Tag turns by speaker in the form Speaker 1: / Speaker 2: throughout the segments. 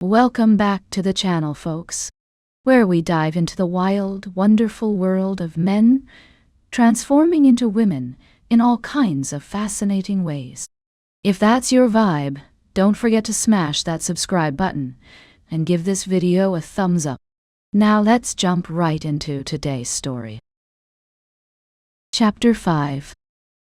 Speaker 1: Welcome back to the channel, folks, where we dive into the wild, wonderful world of men transforming into women in all kinds of fascinating ways. If that's your vibe, don't forget to smash that subscribe button and give this video a thumbs up. Now let's jump right into today's story. Chapter 5.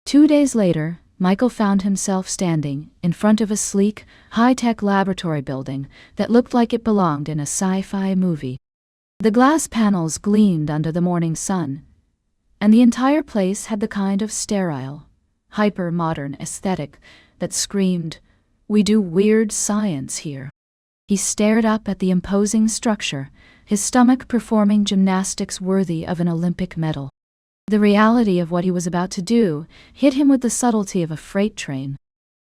Speaker 1: 2 days later, Michael found himself standing in front of a sleek, high-tech laboratory building that looked like it belonged in a sci-fi movie. The glass panels gleamed under the morning sun, and the entire place had the kind of sterile, hyper-modern aesthetic that screamed, "We do weird science here." He stared up at the imposing structure, his stomach performing gymnastics worthy of an Olympic medal. The reality of what he was about to do hit him with the subtlety of a freight train.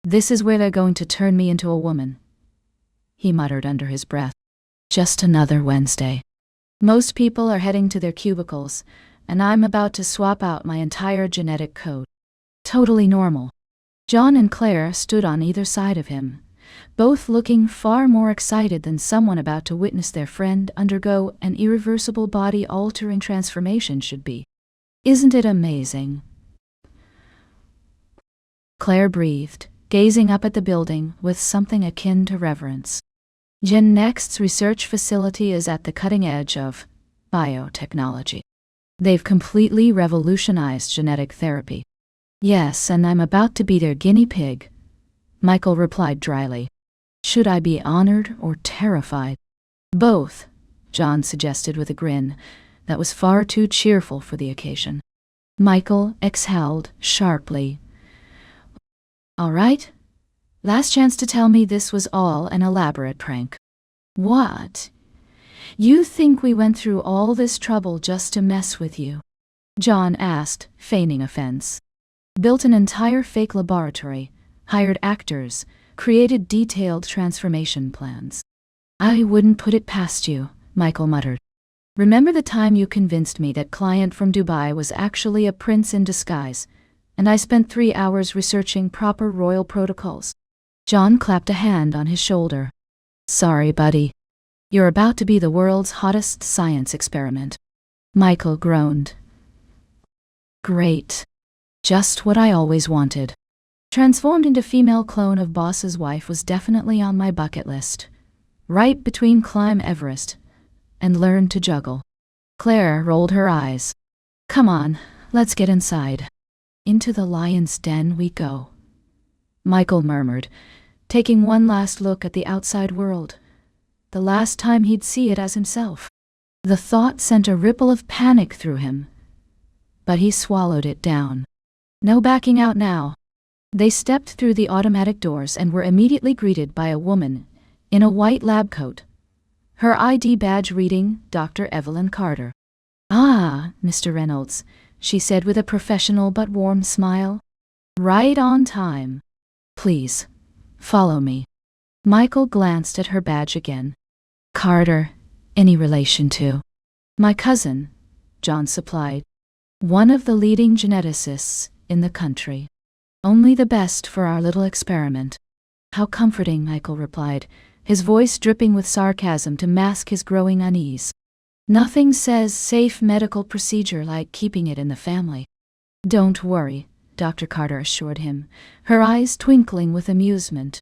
Speaker 1: "This is where they're going to turn me into a woman," he muttered under his breath. "Just another Wednesday. Most people are heading to their cubicles, and I'm about to swap out my entire genetic code. Totally normal." John and Claire stood on either side of him, both looking far more excited than someone about to witness their friend undergo an irreversible body-altering transformation should be. "Isn't it amazing?" Claire breathed, gazing up at the building with something akin to reverence. Gen Next's research facility is at the cutting edge of biotechnology. They've completely revolutionized genetic therapy. "Yes, and I'm about to be their guinea pig," Michael replied dryly. "Should I be honored or terrified?" "Both," John suggested with a grin that was far too cheerful for the occasion. Michael exhaled sharply. "All right. Last chance to tell me this was all an elaborate prank." "What? You think we went through all this trouble just to mess with you?" John asked, feigning offense. "Built an entire fake laboratory, hired actors, created detailed transformation plans." "I wouldn't put it past you," Michael muttered. "Remember the time you convinced me that client from Dubai was actually a prince in disguise, and I spent 3 hours researching proper royal protocols?" John clapped a hand on his shoulder. "Sorry, buddy. You're about to be the world's hottest science experiment." Michael groaned. "Great. Just what I always wanted. Transformed into female clone of boss's wife was definitely on my bucket list. Right between climb Everest and learn to juggle." Claire rolled her eyes. "Come on, let's get inside." "Into the lion's den we go," Michael murmured, taking one last look at the outside world. The last time he'd see it as himself. The thought sent a ripple of panic through him, but he swallowed it down. No backing out now. They stepped through the automatic doors and were immediately greeted by a woman in a white lab coat, her ID badge reading Dr. Evelyn Carter. "Ah, Mr. Reynolds," she said with a professional but warm smile. "Right on time. Please, follow me." Michael glanced at her badge again. "Carter, any relation to?" "My cousin," John supplied. "One of the leading geneticists in the country. Only the best for our little experiment." "How comforting," Michael replied, his voice dripping with sarcasm to mask his growing unease. "Nothing says safe medical procedure like keeping it in the family." "Don't worry," Dr. Carter assured him, her eyes twinkling with amusement.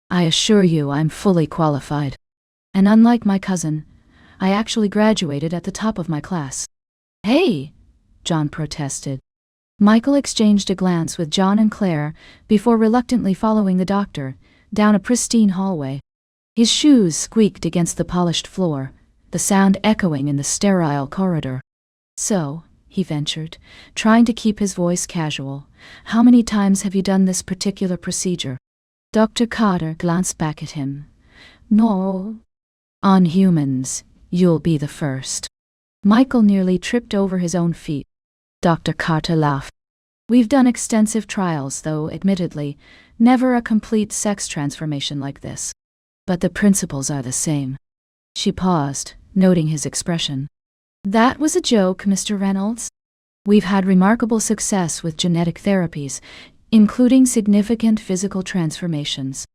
Speaker 1: "I assure you I'm fully qualified. And unlike my cousin, I actually graduated at the top of my class." "Hey!" John protested. Michael exchanged a glance with John and Claire before reluctantly following the doctor down a pristine hallway. His shoes squeaked against the polished floor, the sound echoing in the sterile corridor. "So," he ventured, trying to keep his voice casual, "how many times have you done this particular procedure?" Dr. Carter glanced back at him. "No. On humans, you'll be the first." Michael nearly tripped over his own feet. Dr. Carter laughed. "We've done extensive trials, though, admittedly, never a complete sex transformation like this. But the principles are the same." She paused, noting his expression. "That was a joke, Mr. Reynolds. We've had remarkable success with genetic therapies, including significant physical transformations.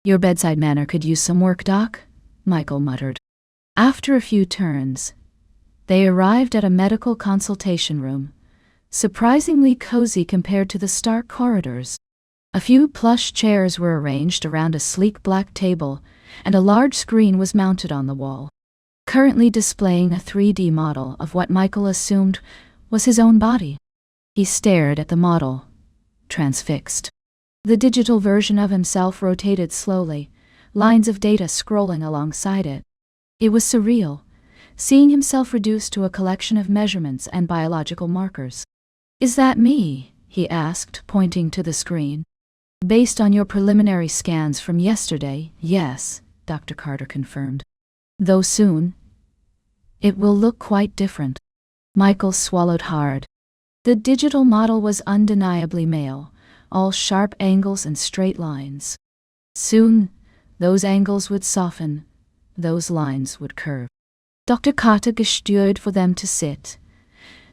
Speaker 1: Your bedside manner could use some work, Doc," Michael muttered. After a few turns, they arrived at a medical consultation room, surprisingly cozy compared to the stark corridors. A few plush chairs were arranged around a sleek black table, and a large screen was mounted on the wall, currently displaying a 3D model of what Michael assumed was his own body. He stared at the model, transfixed. The digital version of himself rotated slowly, lines of data scrolling alongside it. It was surreal, seeing himself reduced to a collection of measurements and biological markers. "Is that me?" he asked, pointing to the screen. "Based on your preliminary scans from yesterday, yes," Dr. Carter confirmed. "Though soon, it will look quite different." Michael swallowed hard. The digital model was undeniably male, all sharp angles and straight lines. Soon, those angles would soften, those lines would curve. Dr. Carter gestured for them to sit,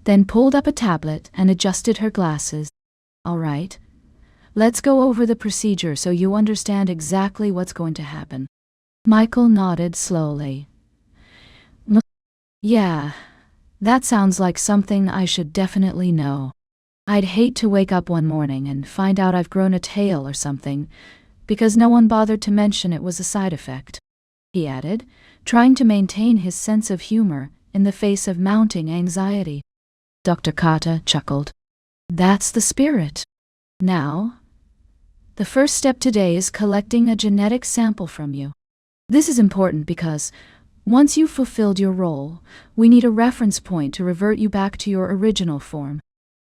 Speaker 1: then pulled up a tablet and adjusted her glasses. "All right, let's go over the procedure so you understand exactly what's going to happen." Michael nodded slowly. "Yeah, that sounds like something I should definitely know. I'd hate to wake up one morning and find out I've grown a tail or something, because no one bothered to mention it was a side effect," he added, trying to maintain his sense of humor in the face of mounting anxiety. Dr. Carter chuckled. "That's the spirit. Now, the first step today is collecting a genetic sample from you. This is important because once you've fulfilled your role, we need a reference point to revert you back to your original form."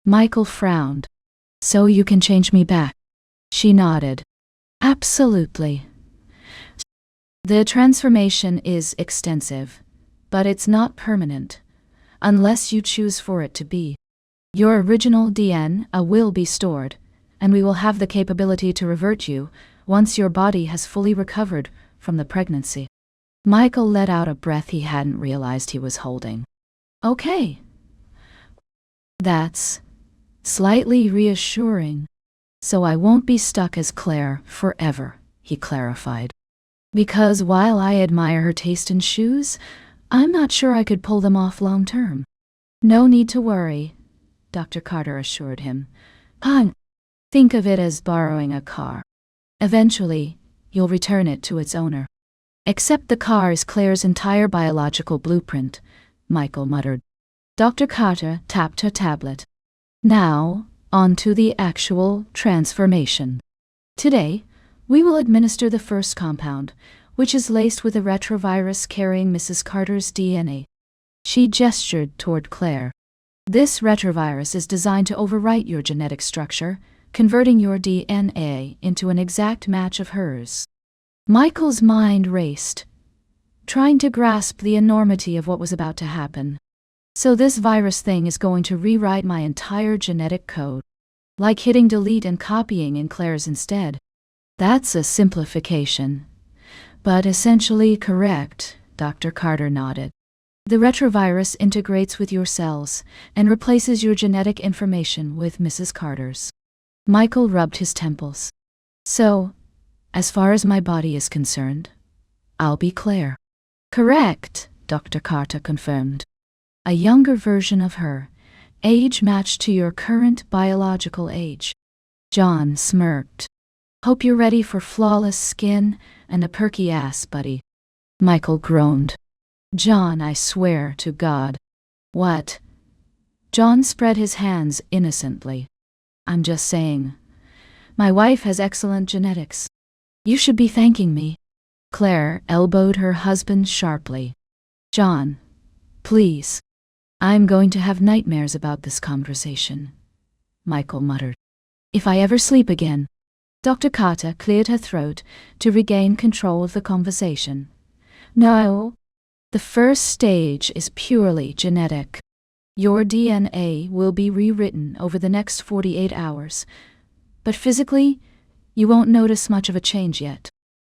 Speaker 1: Michael frowned. "So you can change me back?" She nodded. "Absolutely. The transformation is extensive, but it's not permanent, unless you choose for it to be. Your original DNA will be stored, and we will have the capability to revert you once your body has fully recovered from the pregnancy." Michael let out a breath he hadn't realized he was holding. "Okay. That's slightly reassuring. So I won't be stuck as Claire forever," he clarified. "Because while I admire her taste in shoes, I'm not sure I could pull them off long term." "No need to worry," Dr. Carter assured him. Think of it as borrowing a car. Eventually, you'll return it to its owner." "Except the car is Claire's entire biological blueprint," Michael muttered. Dr. Carter tapped her tablet. "Now, on to the actual transformation. Today, we will administer the first compound, which is laced with a retrovirus carrying Mrs. Carter's DNA." She gestured toward Claire. "This retrovirus is designed to overwrite your genetic structure, converting your DNA into an exact match of hers." Michael's mind raced, trying to grasp the enormity of what was about to happen. "So this virus thing is going to rewrite my entire genetic code, like hitting delete and copying in Claire's instead." "That's a simplification, but essentially correct," Dr. Carter nodded. "The retrovirus integrates with your cells and replaces your genetic information with Mrs. Carter's." Michael rubbed his temples. "So, as far as my body is concerned, I'll be Claire." "Correct," Dr. Carter confirmed. "A younger version of her, age matched to your current biological age." John smirked. "Hope you're ready for flawless skin and a perky ass, buddy." Michael groaned. "John, I swear to God." "What?" John spread his hands innocently. "I'm just saying. My wife has excellent genetics. You should be thanking me." Claire elbowed her husband sharply. "John, please. I'm going to have nightmares about this conversation," Michael muttered. "If I ever sleep again." Dr. Carter cleared her throat to regain control of the conversation. "No. The first stage is purely genetic. Your DNA will be rewritten over the next 48 hours, but physically, you won't notice much of a change yet.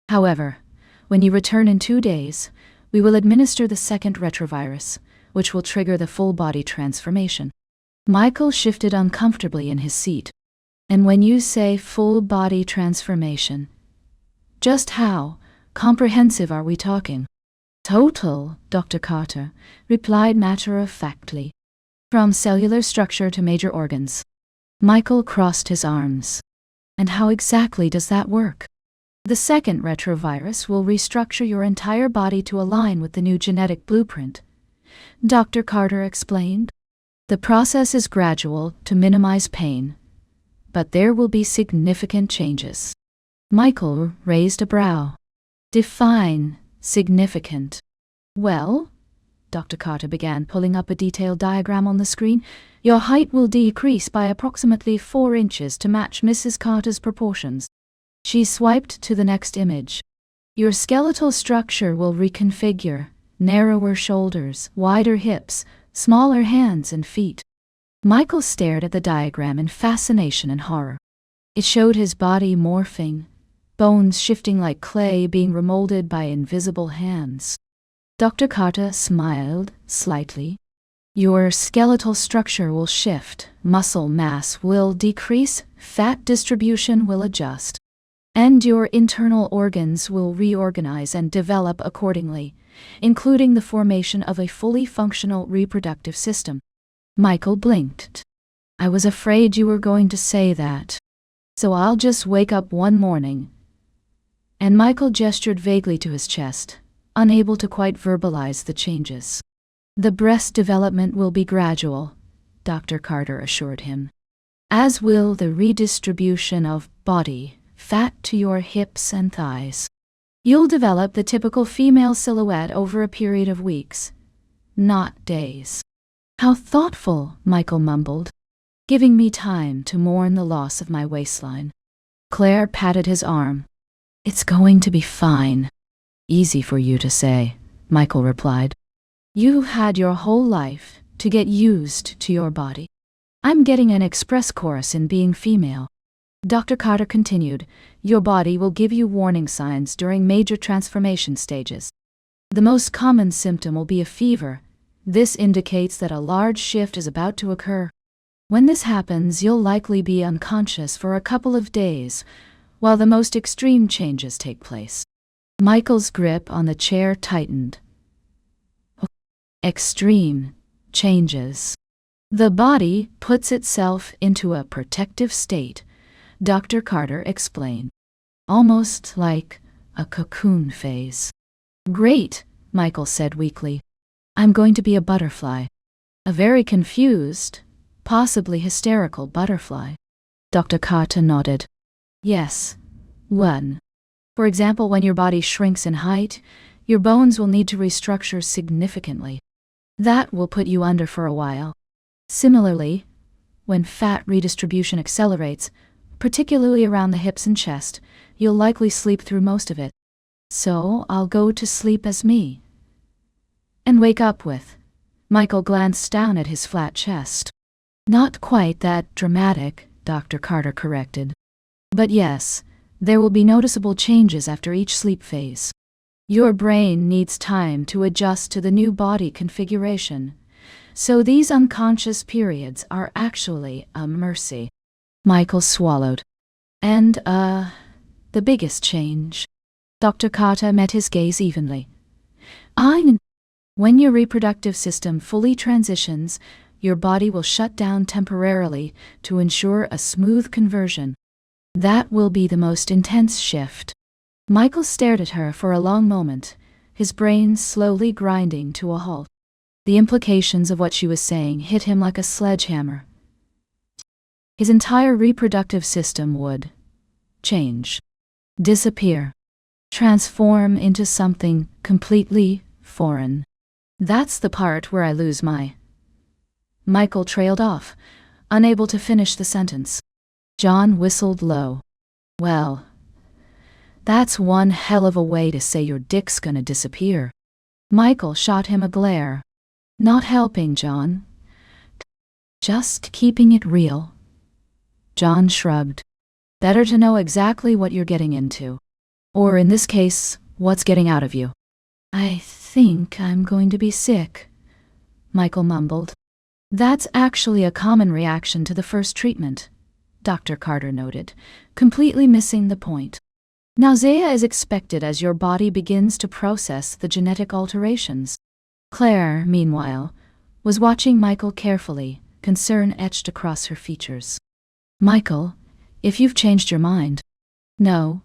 Speaker 1: However, when you return in 2 days, we will administer the second retrovirus, which will trigger the full-body transformation." Michael shifted uncomfortably in his seat. "And when you say full-body transformation, just how comprehensive are we talking?" Total, Dr. Carter replied matter-of-factly. From cellular structure to major organs. Michael crossed his arms. And how exactly does that work? The second retrovirus will restructure your entire body to align with the new genetic blueprint, Dr. Carter explained. The process is gradual to minimize pain, but there will be significant changes. Michael raised a brow. Define significant. Well, Dr. Carter began, pulling up a detailed diagram on the screen. Your height will decrease by approximately 4 inches to match Mrs. Carter's proportions. She swiped to the next image. Your skeletal structure will reconfigure. Narrower shoulders, wider hips, smaller hands and feet. Michael stared at the diagram in fascination and horror. It showed his body morphing, bones shifting like clay being remolded by invisible hands. Dr. Carter smiled slightly. Your skeletal structure will shift, muscle mass will decrease, fat distribution will adjust, and your internal organs will reorganize and develop accordingly, including the formation of a fully functional reproductive system. Michael blinked. I was afraid you were going to say that. So I'll just wake up one morning. And Michael gestured vaguely to his chest, unable to quite verbalize the changes. The breast development will be gradual, Dr. Carter assured him, as will the redistribution of body fat to your hips and thighs. You'll develop the typical female silhouette over a period of weeks, not days. How thoughtful, Michael mumbled, giving me time to mourn the loss of my waistline. Claire patted his arm. It's going to be fine. Easy for you to say, Michael replied. You had your whole life to get used to your body. I'm getting an express course in being female. Dr. Carter continued, your body will give you warning signs during major transformation stages. The most common symptom will be a fever. This indicates that a large shift is about to occur. When this happens, you'll likely be unconscious for a couple of days, while the most extreme changes take place. Michael's grip on the chair tightened. Extreme changes. The body puts itself into a protective state, Dr. Carter explained. Almost like a cocoon phase. Great, Michael said weakly. I'm going to be a butterfly. A very confused, possibly hysterical butterfly. Dr. Carter nodded. Yes, one. For example, when your body shrinks in height, your bones will need to restructure significantly. That will put you under for a while. Similarly, when fat redistribution accelerates, particularly around the hips and chest, you'll likely sleep through most of it. So I'll go to sleep as me. And wake up with. Michael glanced down at his flat chest. Not quite that dramatic, Dr. Carter corrected. But yes, there will be noticeable changes after each sleep phase. Your brain needs time to adjust to the new body configuration. So these unconscious periods are actually a mercy. Michael swallowed. And, the biggest change. Dr. Carter met his gaze evenly. When your reproductive system fully transitions, your body will shut down temporarily to ensure a smooth conversion. That will be the most intense shift. Michael stared at her for a long moment, his brain slowly grinding to a halt. The implications of what she was saying hit him like a sledgehammer. His entire reproductive system would change, disappear, transform into something completely foreign. That's the part where I lose my... Michael trailed off, unable to finish the sentence. John whistled low. Well, that's one hell of a way to say your dick's gonna disappear. Michael shot him a glare. Not helping, John. Just keeping it real. John shrugged. Better to know exactly what you're getting into. Or in this case, what's getting out of you. I think I'm going to be sick, Michael mumbled. That's actually a common reaction to the first treatment, Dr. Carter noted, completely missing the point. Nausea is expected as your body begins to process the genetic alterations. Claire, meanwhile, was watching Michael carefully, concern etched across her features. Michael, if you've changed your mind. No,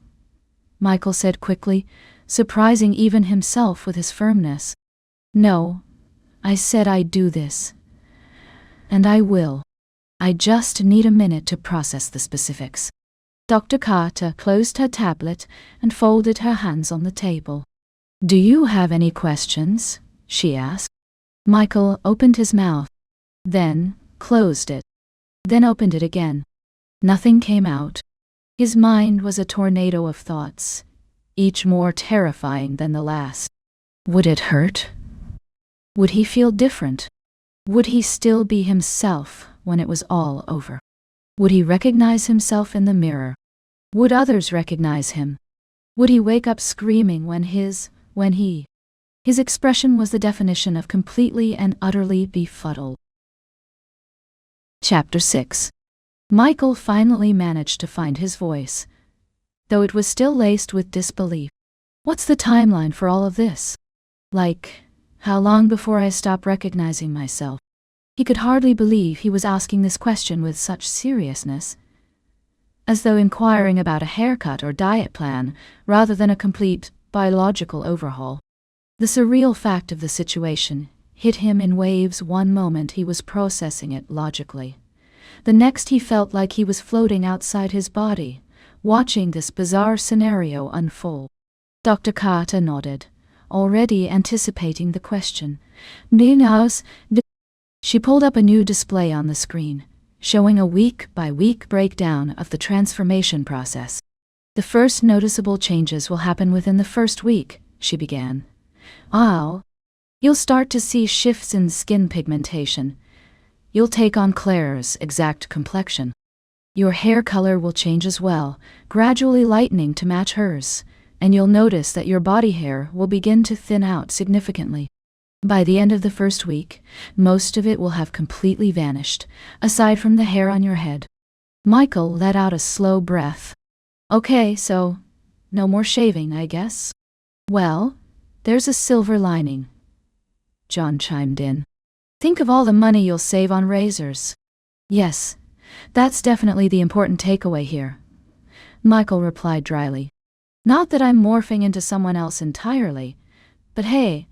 Speaker 1: Michael said quickly, surprising even himself with his firmness. No, I said I'd do this. And I will. I just need a minute to process the specifics. Dr. Carter closed her tablet and folded her hands on the table. Do you have any questions? She asked. Michael opened his mouth, then closed it, then opened it again. Nothing came out. His mind was a tornado of thoughts, each more terrifying than the last. Would it hurt? Would he feel different? Would he still be himself when it was all over? Would he recognize himself in the mirror? Would others recognize him? Would he wake up screaming when his expression was the definition of completely and utterly befuddled? Chapter 6. Michael finally managed to find his voice, though it was still laced with disbelief. What's the timeline for all of this? Like, how long before I stop recognizing myself? He could hardly believe he was asking this question with such seriousness, as though inquiring about a haircut or diet plan rather than a complete biological overhaul. The surreal fact of the situation hit him in waves. One moment he was processing it logically. The next he felt like he was floating outside his body, watching this bizarre scenario unfold. Dr. Carter nodded, already anticipating the question. She pulled up a new display on the screen, showing a week-by-week breakdown of the transformation process. The first noticeable changes will happen within the first week, she began. Wow. You'll start to see shifts in skin pigmentation. You'll take on Claire's exact complexion. Your hair color will change as well, gradually lightening to match hers, and you'll notice that your body hair will begin to thin out significantly. By the end of the first week, most of it will have completely vanished, aside from the hair on your head. Michael let out a slow breath. Okay, so no more shaving, I guess? Well, there's a silver lining, John chimed in. Think of all the money you'll save on razors. Yes, that's definitely the important takeaway here, Michael replied dryly. Not that I'm morphing into someone else entirely, but hey,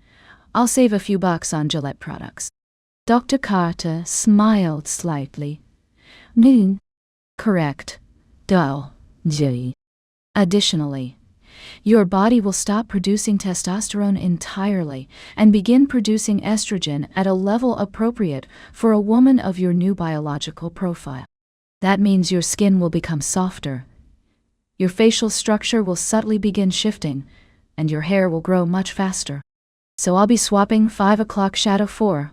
Speaker 1: I'll save a few bucks on Gillette products. Dr. Carter smiled slightly. Correct. Dull. Additionally, your body will stop producing testosterone entirely and begin producing estrogen at a level appropriate for a woman of your new biological profile. That means your skin will become softer. Your facial structure will subtly begin shifting, and your hair will grow much faster. So I'll be swapping 5 o'clock shadow for...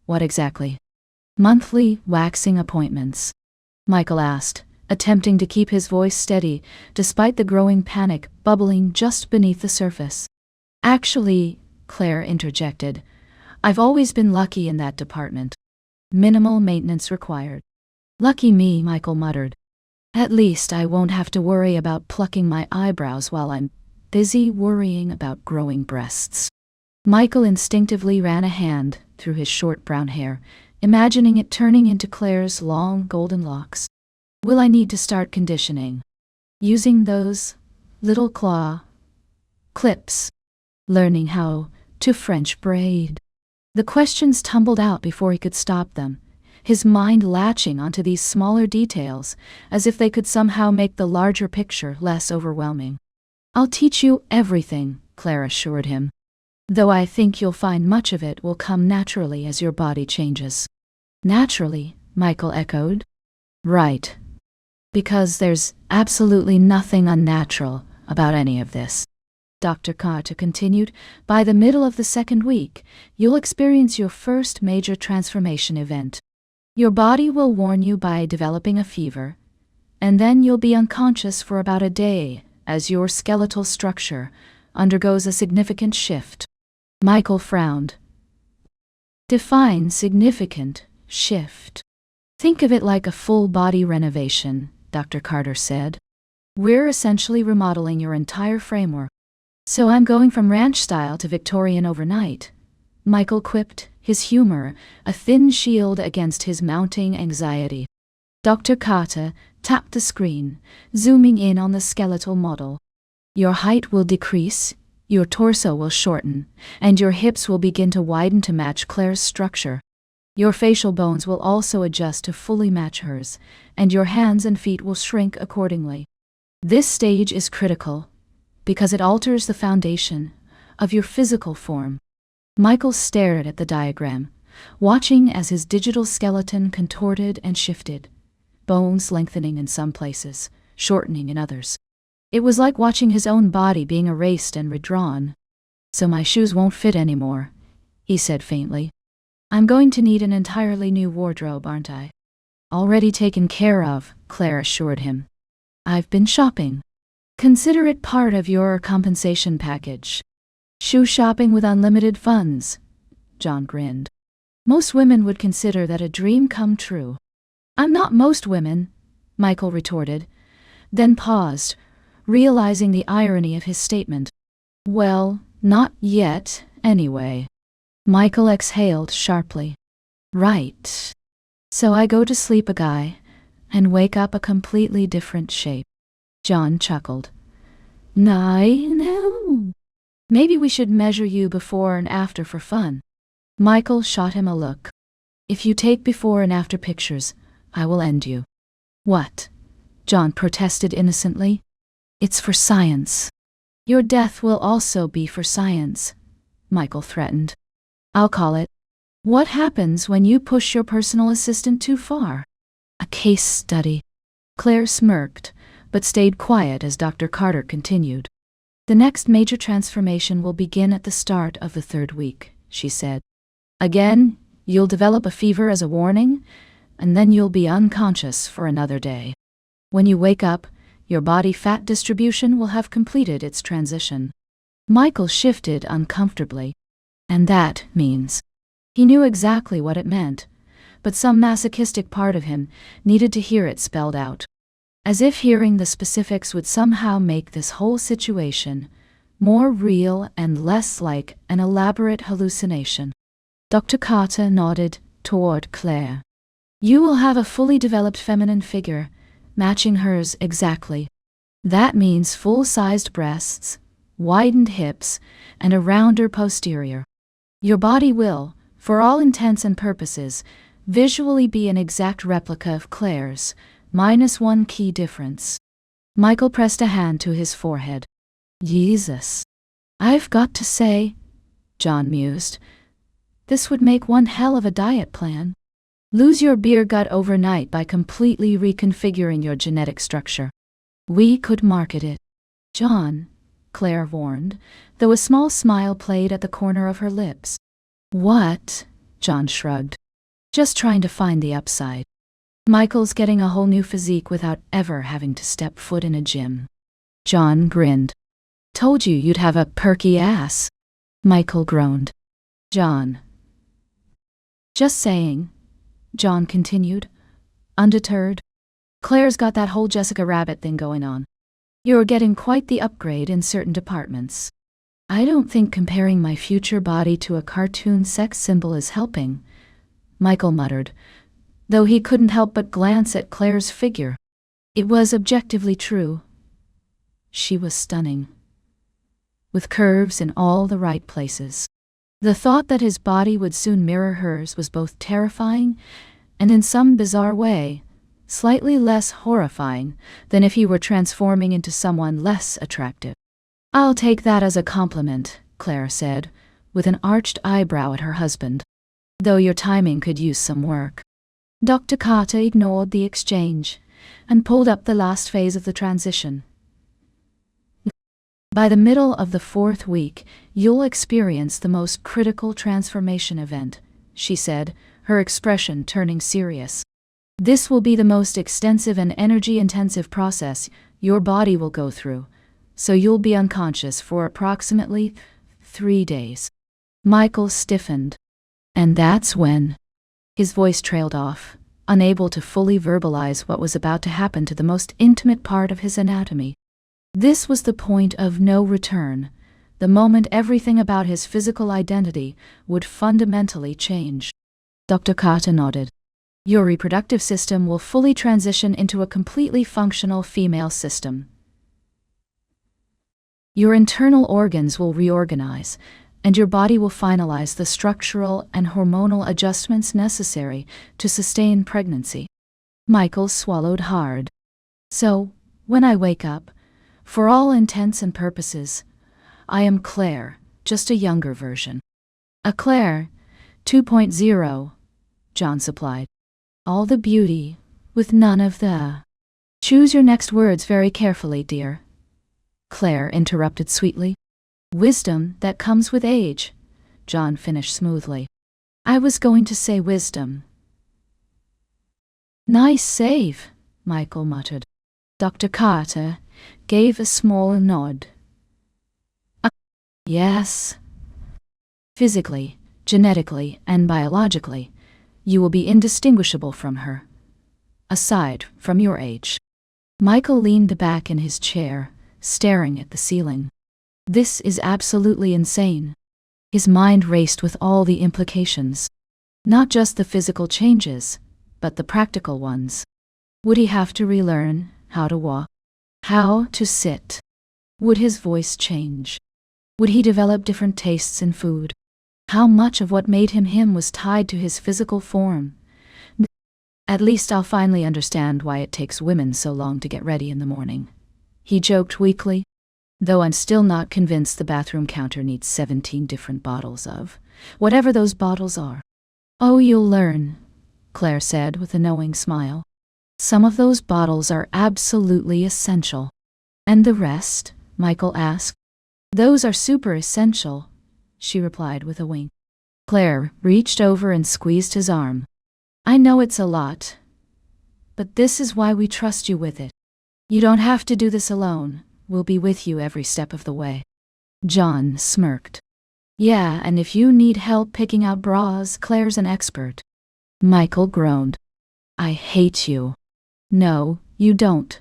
Speaker 1: What exactly? Monthly waxing appointments, Michael asked, attempting to keep his voice steady despite the growing panic bubbling just beneath the surface. Actually, Claire interjected, I've always been lucky in that department. Minimal maintenance required. Lucky me, Michael muttered. At least I won't have to worry about plucking my eyebrows while I'm busy worrying about growing breasts. Michael instinctively ran a hand through his short brown hair, imagining it turning into Claire's long golden locks. Will I need to start conditioning? Using those little claw clips? Learning how to French braid? The questions tumbled out before he could stop them, his mind latching onto these smaller details as if they could somehow make the larger picture less overwhelming. I'll teach you everything, Claire assured him. Though I think you'll find much of it will come naturally as your body changes. Naturally, Michael echoed. Right. Because there's absolutely nothing unnatural about any of this. Dr. Carter continued, by the middle of the second week, you'll experience your first major transformation event. Your body will warn you by developing a fever, and then you'll be unconscious for about a day as your skeletal structure undergoes a significant shift. Michael frowned. Define significant shift. Think of it like a full-body renovation, Dr. Carter said. We're essentially remodeling your entire framework. So I'm going from ranch style to Victorian overnight, Michael quipped, his humor a thin shield against his mounting anxiety. Dr. Carter tapped the screen, zooming in on the skeletal model. Your height will decrease, your torso will shorten, and your hips will begin to widen to match Claire's structure. Your facial bones will also adjust to fully match hers, and your hands and feet will shrink accordingly. This stage is critical, because it alters the foundation of your physical form. Michael stared at the diagram, watching as his digital skeleton contorted and shifted, bones lengthening in some places, shortening in others. It was like watching his own body being erased and redrawn. So my shoes won't fit anymore, he said faintly. I'm going to need an entirely new wardrobe, aren't I? Already taken care of, Claire assured him. I've been shopping. Consider it part of your compensation package. Shoe shopping with unlimited funds, John grinned. Most women would consider that a dream come true. I'm not most women, Michael retorted, then paused, realizing the irony of his statement. Well, not yet, anyway. Michael exhaled sharply. Right. So I go to sleep a guy, and wake up a completely different shape. John chuckled. No. Maybe we should measure you before and after for fun. Michael shot him a look. If you take before and after pictures, I will end you. What? John protested innocently. It's for science. Your death will also be for science, Michael threatened. I'll call it. What happens when you push your personal assistant too far? A case study. Claire smirked, but stayed quiet as Dr. Carter continued. The next major transformation will begin at the start of the 3rd week, she said. Again, you'll develop a fever as a warning, and then you'll be unconscious for another day. When you wake up, your body fat distribution will have completed its transition. Michael shifted uncomfortably. And that means. He knew exactly what it meant, but some masochistic part of him needed to hear it spelled out. As if hearing the specifics would somehow make this whole situation more real and less like an elaborate hallucination. Dr. Carter nodded toward Claire. You will have a fully developed feminine figure, matching hers exactly. That means full-sized breasts, widened hips, and a rounder posterior. Your body will, for all intents and purposes, visually be an exact replica of Claire's, minus one key difference. Michael pressed a hand to his forehead. Jesus. I've got to say, John mused, this would make one hell of a diet plan. Lose your beer gut overnight by completely reconfiguring your genetic structure. We could market it. John, Claire warned, though a small smile played at the corner of her lips. What? John shrugged. Just trying to find the upside. Michael's getting a whole new physique without ever having to step foot in a gym. John grinned. Told you you'd have a perky ass. Michael groaned. John. Just saying, John continued, undeterred. Claire's got that whole Jessica Rabbit thing going on. You're getting quite the upgrade in certain departments. I don't think comparing my future body to a cartoon sex symbol is helping, Michael muttered, though he couldn't help but glance at Claire's figure. It was objectively true. She was stunning, with curves in all the right places. The thought that his body would soon mirror hers was both terrifying and, in some bizarre way, slightly less horrifying than if he were transforming into someone less attractive. I'll take that as a compliment, Claire said, with an arched eyebrow at her husband, though your timing could use some work. Dr. Carter ignored the exchange and pulled up the last phase of the transition. By the middle of the 4th week, you'll experience the most critical transformation event, she said, her expression turning serious. This will be the most extensive and energy-intensive process your body will go through, so you'll be unconscious for approximately 3 days. Michael stiffened. And that's when. His voice trailed off, unable to fully verbalize what was about to happen to the most intimate part of his anatomy. This was the point of no return, the moment everything about his physical identity would fundamentally change. Dr. Carter nodded. Your reproductive system will fully transition into a completely functional female system. Your internal organs will reorganize, and your body will finalize the structural and hormonal adjustments necessary to sustain pregnancy. Michael swallowed hard. So, when I wake up, for all intents and purposes, I am Claire, just a younger version. A Claire 2.0, John supplied. All the beauty, with none of the... Choose your next words very carefully, dear. Claire interrupted sweetly. Wisdom that comes with age, John finished smoothly. I was going to say wisdom. Nice save, Michael muttered. Dr. Carter gave a small nod. Yes. Physically, genetically, and biologically, you will be indistinguishable from her. Aside from your age. Michael leaned back in his chair, staring at the ceiling. This is absolutely insane. His mind raced with all the implications. Not just the physical changes, but the practical ones. Would he have to relearn how to walk? How to sit? Would his voice change? Would he develop different tastes in food? How much of what made him him was tied to his physical form? At least I'll finally understand why it takes women so long to get ready in the morning. He joked weakly, though I'm still not convinced the bathroom counter needs 17 different bottles of whatever those bottles are. Oh, you'll learn, Claire said with a knowing smile. Some of those bottles are absolutely essential. And the rest? Michael asked. Those are super essential, she replied with a wink. Claire reached over and squeezed his arm. I know it's a lot, but this is why we trust you with it. You don't have to do this alone. We'll be with you every step of the way. John smirked. Yeah, and if you need help picking out bras, Claire's an expert. Michael groaned. I hate you. No, you don't,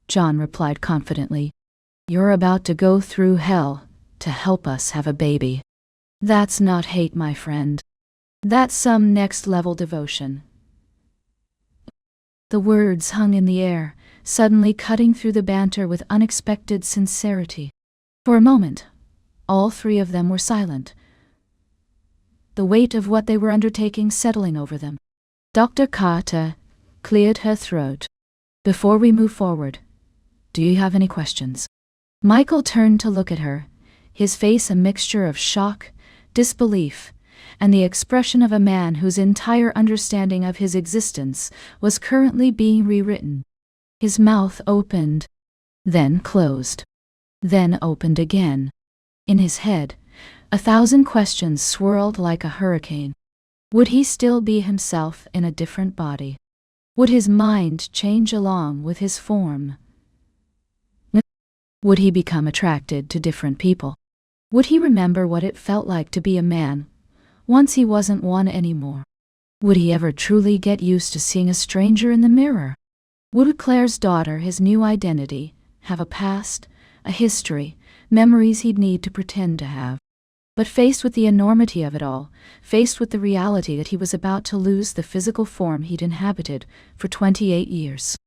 Speaker 1: John replied confidently. You're about to go through hell to help us have a baby. That's not hate, my friend. That's some next-level devotion. The words hung in the air, suddenly cutting through the banter with unexpected sincerity. For a moment, all three of them were silent, the weight of what they were undertaking settling over them. Dr. Carter cleared her throat. Before we move forward, do you have any questions? Michael turned to look at her, his face a mixture of shock, disbelief, and the expression of a man whose entire understanding of his existence was currently being rewritten. His mouth opened, then closed, then opened again. In his head, 1,000 questions swirled like a hurricane. Would he still be himself in a different body? Would his mind change along with his form? Would he become attracted to different people? Would he remember what it felt like to be a man, once he wasn't one anymore? Would he ever truly get used to seeing a stranger in the mirror? Would Claire's daughter, his new identity, have a past, a history, memories he'd need to pretend to have? But faced with the enormity of it all, faced with the reality that he was about to lose the physical form he'd inhabited for 28 years,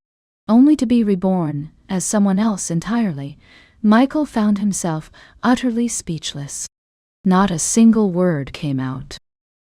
Speaker 1: only to be reborn as someone else entirely, Michael found himself utterly speechless. Not a single word came out.